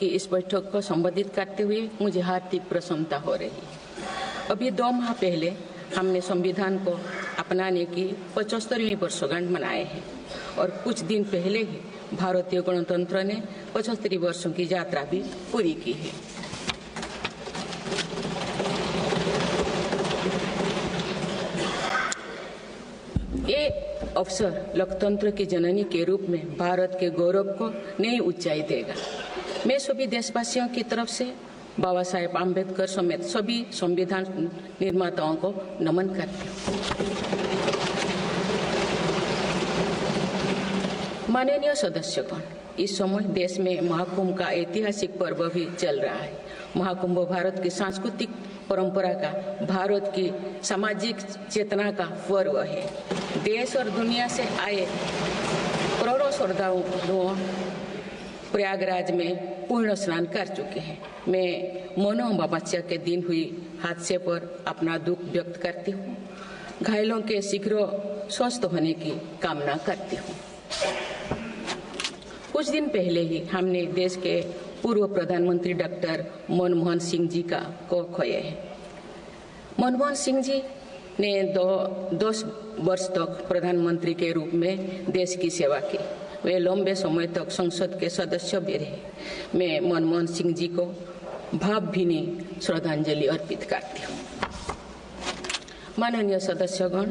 की इस बैठक को संबोधित करते हुए मुझे हार्दिक प्रसन्नता हो रही है। अभी 2 माह पहले हमने संविधान को अपनाने की 75वीं वर्षगांठ मनाए हैं और कुछ दिन पहले ही भारतीय गणतंत्र ने 75 वर्षों की यात्रा भी पूरी की है। ये अवसर लोकतंत्र की जननी के रूप में भारत के गौरव को नई ऊंचाई देगा। मैं सभी देशवासियों की तरफ से बाबा साहेब आम्बेडकर समेत सभी संविधान निर्माताओं को नमन करती हूँ। माननीय सदस्यगण, इस समय देश में महाकुंभ का ऐतिहासिक पर्व भी चल रहा है। महाकुंभ भारत की सांस्कृतिक परंपरा का, भारत की सामाजिक चेतना का पर्व है। देश और दुनिया से आए करोड़ों श्रद्धालु प्रयागराज में पूर्ण स्नान कर चुके हैं। मैं मौनी अमावस्या के दिन हुई हादसे पर अपना दुख व्यक्त करती हूँ। घायलों के शीघ्र स्वस्थ होने की कामना करती हूँ। कुछ दिन पहले ही हमने देश के पूर्व प्रधानमंत्री डॉक्टर मनमोहन सिंह जी को खोए हैं। मनमोहन सिंह जी ने 10 वर्ष तक प्रधानमंत्री के रूप में देश की सेवा की। वे लंबे समय तक संसद के सदस्य भी रहे। मैं मनमोहन सिंह जी को भावभीनी श्रद्धांजलि अर्पित करती हूँ। माननीय सदस्यगण,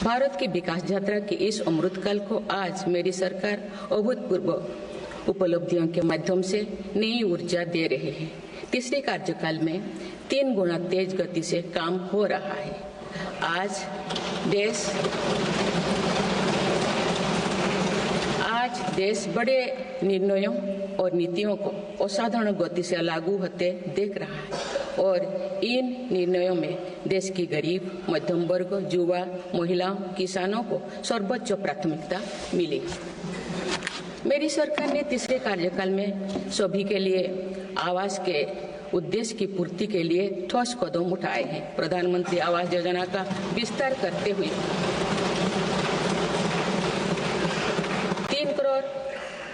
भारत की विकास यात्रा के इस अमृतकाल को आज मेरी सरकार अभूतपूर्व उपलब्धियों के माध्यम से नई ऊर्जा दे रही है। तीसरे कार्यकाल में 3 गुना तेज गति से काम हो रहा है। आज देश बड़े निर्णयों और नीतियों को असाधारण गति से लागू होते देख रहा है और इन निर्णयों में देश की गरीब, मध्यम वर्ग, युवा, महिलाओं, किसानों को सर्वोच्च प्राथमिकता मिली। मेरी सरकार ने तीसरे कार्यकाल में सभी के लिए आवास के उद्देश्य की पूर्ति के लिए ठोस कदम उठाए हैं। प्रधानमंत्री आवास योजना का विस्तार करते हुए 3 करोड़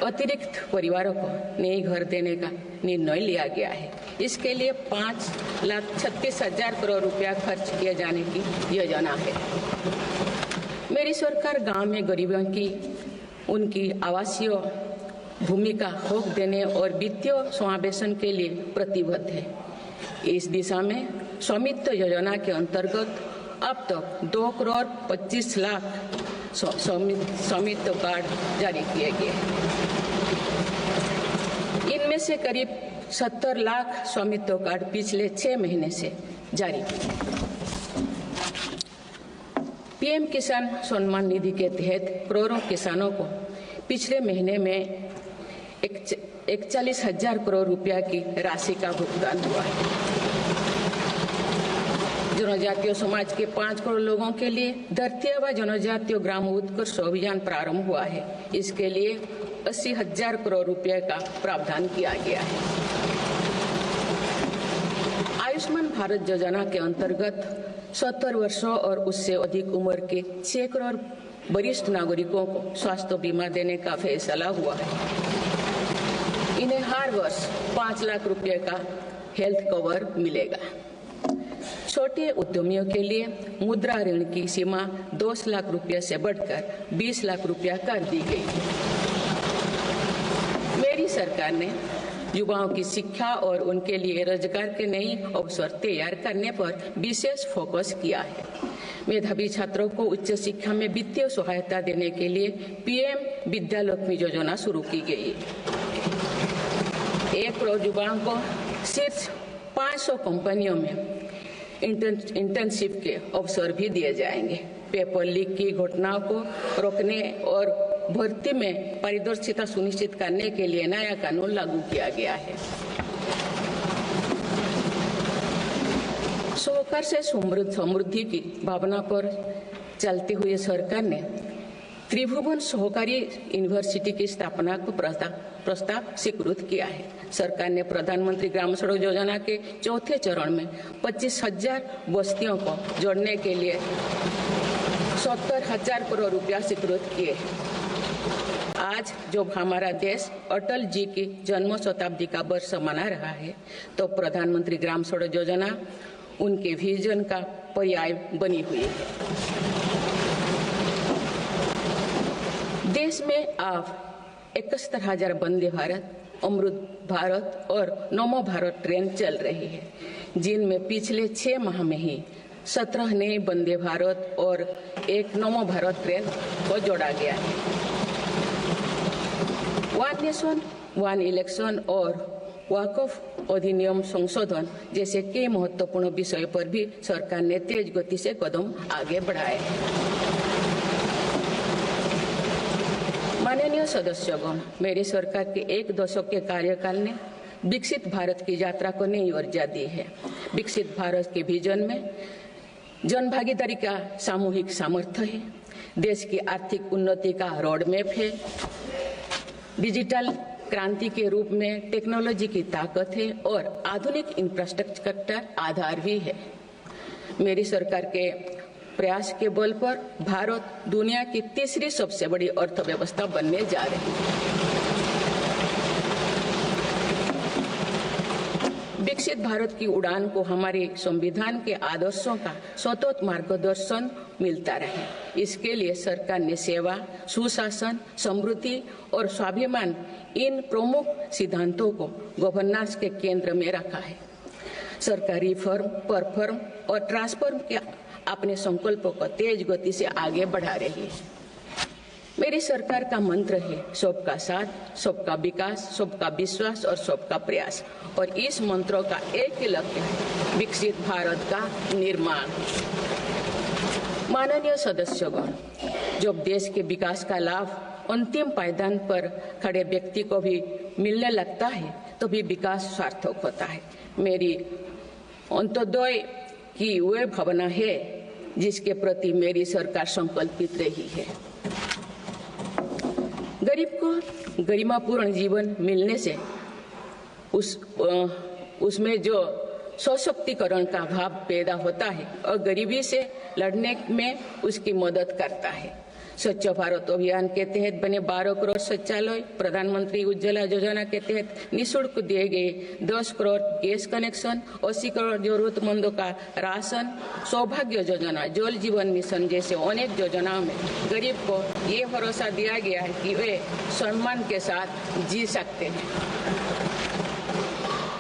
अतिरिक्त परिवारों को नए घर देने का निर्णय लिया गया है। इसके लिए 5,36,000 करोड़ रुपया खर्च किए जाने की योजना है। मेरी सरकार गांव में गरीबों की उनकी आवासीय भूमि का हक देने और वित्तीय समावेशन के लिए प्रतिबद्ध है। इस दिशा में स्वामित्व योजना के अंतर्गत अब तक 2 करोड़ 25 लाख स्वामित्व कार्ड जारी किए गए। इनमें से करीब 70 लाख स्वामित्व कार्ड पिछले 6 महीने से जारी किए। पीएम किसान सम्मान निधि के तहत करोड़ों किसानों को पिछले महीने में 41,000 करोड़ रुपया की राशि का भुगतान हुआ है। जनजातीय समाज के 5 करोड़ लोगों के लिए धरती व जनजातीय ग्राम उत्कर्ष अभियान प्रारंभ हुआ है। इसके लिए 80,000 करोड़ रुपए का प्रावधान किया गया है। आयुष्मान भारत योजना के अंतर्गत 70 वर्षों और उससे अधिक उम्र के 6 करोड़ वरिष्ठ नागरिकों को स्वास्थ्य बीमा देने का फैसला हुआ है। इन्हें हर वर्ष 5 लाख रुपए का हेल्थ कवर मिलेगा। छोटे उद्यमियों के लिए मुद्रा ऋण की सीमा 10 लाख रुपए से बढ़कर 20 लाख रुपया कर दी गई है। मेरी सरकार ने युवाओं की शिक्षा और उनके लिए रोजगार के नए अवसर तैयार करने पर विशेष फोकस किया है। मेधावी छात्रों को उच्च शिक्षा में वित्तीय सहायता देने के लिए पीएम विद्यालक्ष्मी योजना शुरू की गई है। 1 करोड़ युवाओं को शीर्ष 500 कंपनियों में इंटर्नशिप के अवसर भी दिए जाएंगे। पेपर लीक की घटनाओं को रोकने और भर्ती में पारदर्शिता सुनिश्चित करने के लिए नया कानून लागू किया गया है। सहकार से समृद्धि की भावना पर चलते हुए सरकार ने त्रिभुवन सहकारी यूनिवर्सिटी की स्थापना को प्रस्ताव स्वीकृत किया है। सरकार ने प्रधानमंत्री ग्राम सड़क योजना के 4थे चरण में 25,000 बस्तियों को जोड़ने के लिए 70,000 करोड़ रुपया स्वीकृत किए। आज जब हमारा देश अटल जी की जन्म शताब्दी का वर्ष मना रहा है, तो प्रधानमंत्री ग्राम सड़क योजना उनके विजन का पर्याय बनी हुई है। देश में अब 71,000 वंदे भारत, अमृत भारत और नमो भारत ट्रेन चल रही है, जिनमें पिछले 6 माह में ही 17 नए वंदे भारत और एक नमो भारत ट्रेन को जोड़ा गया है। वन नेशन वन इलेक्शन और वक्फ अधिनियम संशोधन जैसे कई महत्वपूर्ण विषयों पर भी सरकार ने तेज गति से कदम आगे बढ़ाए हैं। माननीय सदस्यगण, मेरी सरकार के 1 दशक के कार्यकाल ने विकसित भारत की यात्रा को नई ऊर्जा दी है। विकसित भारत के विजन में जन भागीदारी का सामूहिक सामर्थ्य है, देश की आर्थिक उन्नति का रोड मैप है, डिजिटल क्रांति के रूप में टेक्नोलॉजी की ताकत है और आधुनिक इंफ्रास्ट्रक्चर का आधार भी है। मेरी सरकार के प्रयास के बल पर भारत दुनिया की तीसरी सबसे बड़ी अर्थव्यवस्था बनने जा रही है। विकसित भारत की उड़ान को हमारे संविधान के आदर्शों का सतत मार्गदर्शन मिलता रहे, इसके लिए सरकार ने सेवा, सुशासन, समृद्धि और स्वाभिमान इन प्रमुख सिद्धांतों को गवर्नेंस के केंद्र में रखा है। सरकारी फर्म, परफर्म और ट्रांसफर्म के अपने संकल्पों को तेज गति से आगे बढ़ा रही है। मेरी सरकार का मंत्र है सबका साथ, सबका विकास, सबका विश्वास और सबका प्रयास, और इस मंत्रों का एक ही लक्ष्य है, विकसित भारत का निर्माण। माननीय सदस्यगण, जब देश के विकास का लाभ अंतिम पायदान पर खड़े व्यक्ति को भी मिलने लगता है, तो भी विकास सार्थक होता है। मेरी अंत्योदय की वह भावना है जिसके प्रति मेरी सरकार संकल्पित रही है। गरीब को गरिमापूर्ण जीवन मिलने से उसमें जो सशक्तिकरण का भाव पैदा होता है और गरीबी से लड़ने में उसकी मदद करता है। स्वच्छ भारत अभियान के तहत बने 12 करोड़ शौचालय, प्रधानमंत्री उज्ज्वला योजना के तहत निःशुल्क दिए गए 10 करोड़ गैस कनेक्शन, 80 करोड़ जरूरतमंदों का राशन, सौभाग्य योजना, जल जीवन मिशन जैसे अनेक योजनाओं में गरीब को ये भरोसा दिया गया है कि वे सम्मान के साथ जी सकते हैं।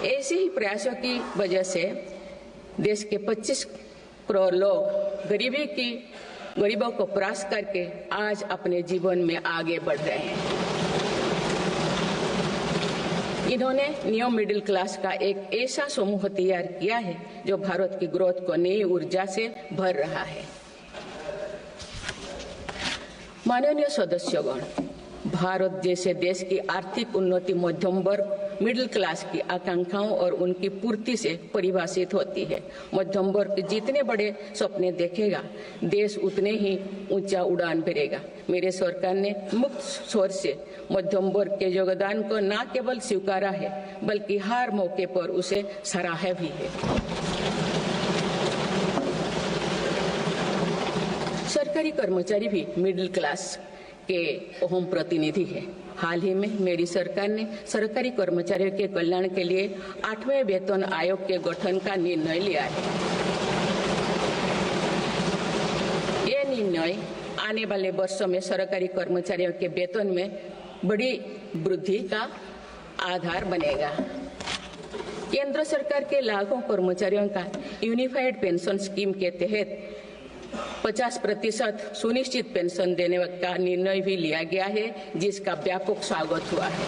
ऐसे ही प्रयासों की वजह से देश के 25 करोड़ लोग गरीबों को परास्त करके आज अपने जीवन में आगे बढ़ रहे हैं। इन्होंने न्यू मिडिल क्लास का एक ऐसा समूह तैयार किया है जो भारत की ग्रोथ को नई ऊर्जा से भर रहा है। माननीय सदस्यगण, भारत जैसे देश की आर्थिक उन्नति मध्यम वर्ग मिडिल क्लास की आकांक्षाओं और उनकी पूर्ति से परिभाषित होती है। मध्यम वर्ग जितने बड़े सपने देखेगा, देश उतने ही ऊंचा उड़ान भरेगा। मेरे सरकार ने मुक्त स्वर से मध्यम वर्ग के योगदान को न केवल स्वीकारा है, बल्कि हर मौके पर उसे सराहा भी है। सरकारी कर्मचारी भी मिडिल क्लास के अहम प्रतिनिधि है। हाल ही में मेरी सरकार ने सरकारी कर्मचारियों के कल्याण के लिए 8वें वेतन आयोग के गठन का निर्णय लिया है। ये निर्णय आने वाले वर्षों में सरकारी कर्मचारियों के वेतन में बड़ी वृद्धि का आधार बनेगा। केंद्र सरकार के लाखों कर्मचारियों का यूनिफाइड पेंशन स्कीम के तहत 50% सुनिश्चित पेंशन देने का निर्णय भी लिया गया है, जिसका व्यापक स्वागत हुआ है।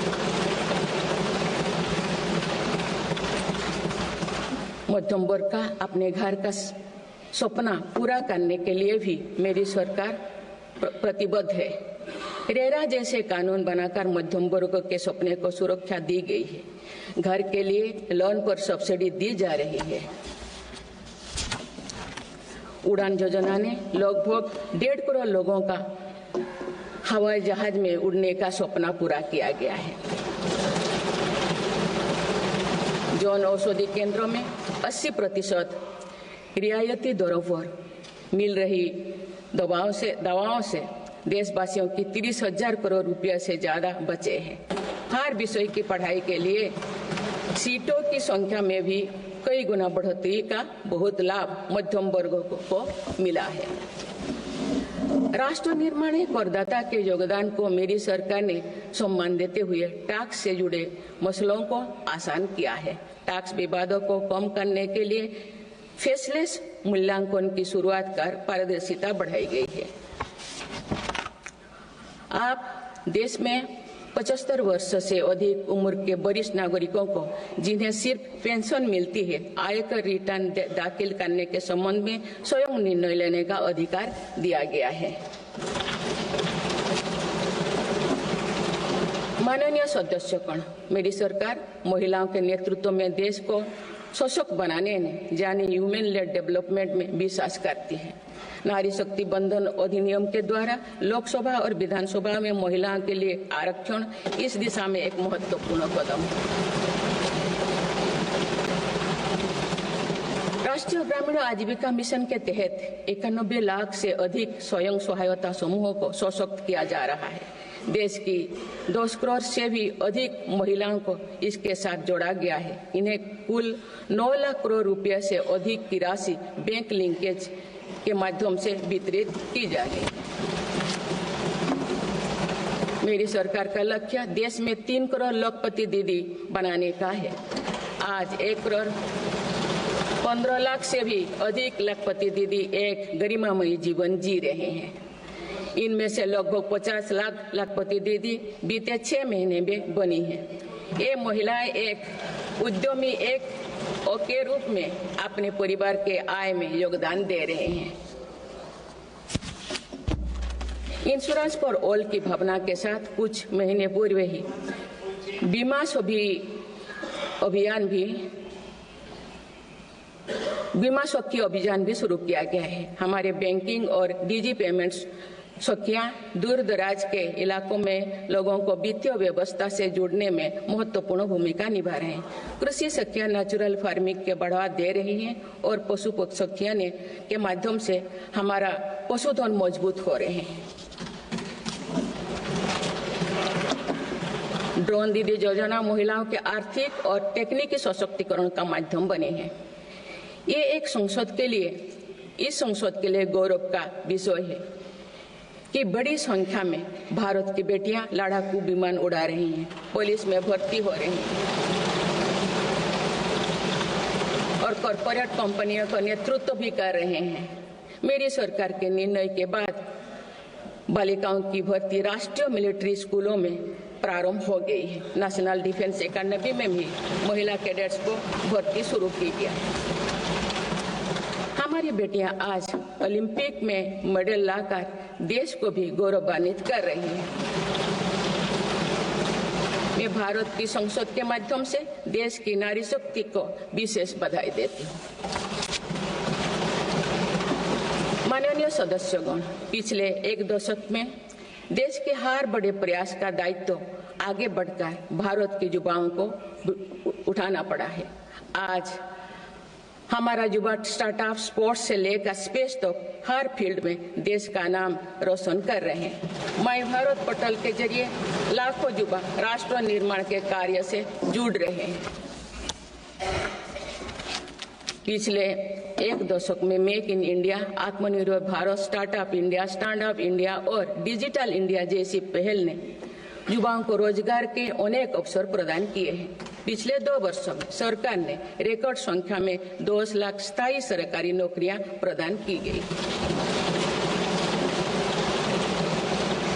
मध्यम वर्ग का अपने घर का सपना पूरा करने के लिए भी मेरी सरकार प्रतिबद्ध है। रेरा जैसे कानून बनाकर मध्यम वर्ग के सपने को सुरक्षा दी गई है। घर के लिए लोन पर सब्सिडी दी जा रही है। उड़ान योजना ने लगभग 1.5 करोड़ लोगों का हवाई जहाज में उड़ने का सपना पूरा किया गया है। जन औषधि केंद्रों में 80% रियायती दरों पर मिल रही दवाओं से देशवासियों की 30,000 करोड़ रुपये से ज्यादा बचे हैं। हर विषय की पढ़ाई के लिए सीटों की संख्या में भी कई गुना बढ़ोतरी का बहुत लाभ मध्यम वर्ग को मिला है। राष्ट्र निर्माण में करदाता के योगदान को मेरी सरकार ने सम्मान देते हुए टैक्स से जुड़े मसलों को आसान किया है। टैक्स विवादों को कम करने के लिए फेसलेस मूल्यांकन की शुरुआत कर पारदर्शिता बढ़ाई गई है। आप देश में 75 वर्ष से अधिक उम्र के वरिष्ठ नागरिकों को जिन्हें सिर्फ पेंशन मिलती है, आयकर रिटर्न दाखिल करने के संबंध में स्वयं निर्णय लेने का अधिकार दिया गया है। माननीय सदस्यगण, मेरी सरकार महिलाओं के नेतृत्व में देश को सशक्त बनाने में यानी ह्यूमन लेड डेवलपमेंट में विश्वास करती है। नारी शक्ति बंधन अधिनियम के द्वारा लोकसभा और विधानसभा में महिलाओं के लिए आरक्षण इस दिशा में एक महत्वपूर्ण कदम है। राष्ट्रीय ग्रामीण आजीविका मिशन के तहत 91 लाख से अधिक स्वयं सहायता समूहों को सशक्त किया जा रहा है। देश की 10 करोड़ से भी अधिक महिलाओं को इसके साथ जोड़ा गया है। इन्हें कुल 9 लाख करोड़ रुपए से अधिक की राशि बैंक लिंकेज के माध्यम से वितरित की जा रही है। मेरी सरकार का लक्ष्य देश में 3 करोड़ लखपति दीदी बनाने का है। आज 1 करोड़ 15 लाख से भी अधिक लखपति दीदी एक गरिमामयी जीवन जी रहे हैं। इनमें से लगभग 50 लाख लखपति दीदी बीते 6 महीने में बनी है। ये महिलाएं एक उद्यमी के रूप में अपने परिवार के आय में योगदान दे रहे हैं। इंश्योरेंस फॉर ऑल की भावना के साथ कुछ महीने पूर्व ही बीमा सखी अभियान भी शुरू किया गया है। हमारे बैंकिंग और डिजी पेमेंट्स सखियां दूर दराज के इलाकों में लोगों को वित्तीय व्यवस्था से जुड़ने में महत्वपूर्ण भूमिका निभा रहे हैं। कृषि सखियां नेचुरल फार्मिंग के बढ़ावा दे रही हैं और पशु सखियां ने के माध्यम से हमारा पशुधन मजबूत हो रहे हैं। ड्रोन दीदी योजना महिलाओं के आर्थिक और तकनीकी सशक्तिकरण का माध्यम बने हैं। ये इस संसद के लिए गौरव का विषय है कि बड़ी संख्या में भारत की बेटियां लड़ाकू विमान उड़ा रही हैं, पुलिस में भर्ती हो रही हैं और कॉरपोरेट कंपनियों का नेतृत्व भी कर रहे हैं। मेरी सरकार के निर्णय के बाद बालिकाओं की भर्ती राष्ट्रीय मिलिट्री स्कूलों में प्रारंभ हो गई है। नेशनल डिफेंस एकेडमी में भी महिला कैडेट्स को भर्ती शुरू की गई है। हमारी बेटियां आज ओलंपिक में मेडल लाकर देश को भी गौरवान्वित कर रही हैं। मैं भारत की संसद के माध्यम से देश की नारी शक्ति को विशेष बधाई देती हूँ। माननीय सदस्यगण, पिछले 1 दशक में देश के हर बड़े प्रयास का दायित्व आगे बढ़कर भारत के युवाओं को उठाना पड़ा है। आज हमारा युवा स्टार्टअप स्पोर्ट्स से लेकर स्पेस तक हर फील्ड में देश का नाम रोशन कर रहे हैं। माय भारत पोर्टल के जरिए लाखों युवा राष्ट्र निर्माण के कार्य से जुड़ रहे हैं। पिछले 1 दशक में मेक इन इंडिया, आत्मनिर्भर Bharat, startup India, stand up India और डिजिटल इंडिया जैसी पहल ने युवाओं को रोजगार के अनेक अवसर प्रदान किए हैं। पिछले 2 वर्षों में सरकार ने रिकॉर्ड संख्या में 10 लाख स्थायी सरकारी नौकरियां प्रदान की गई।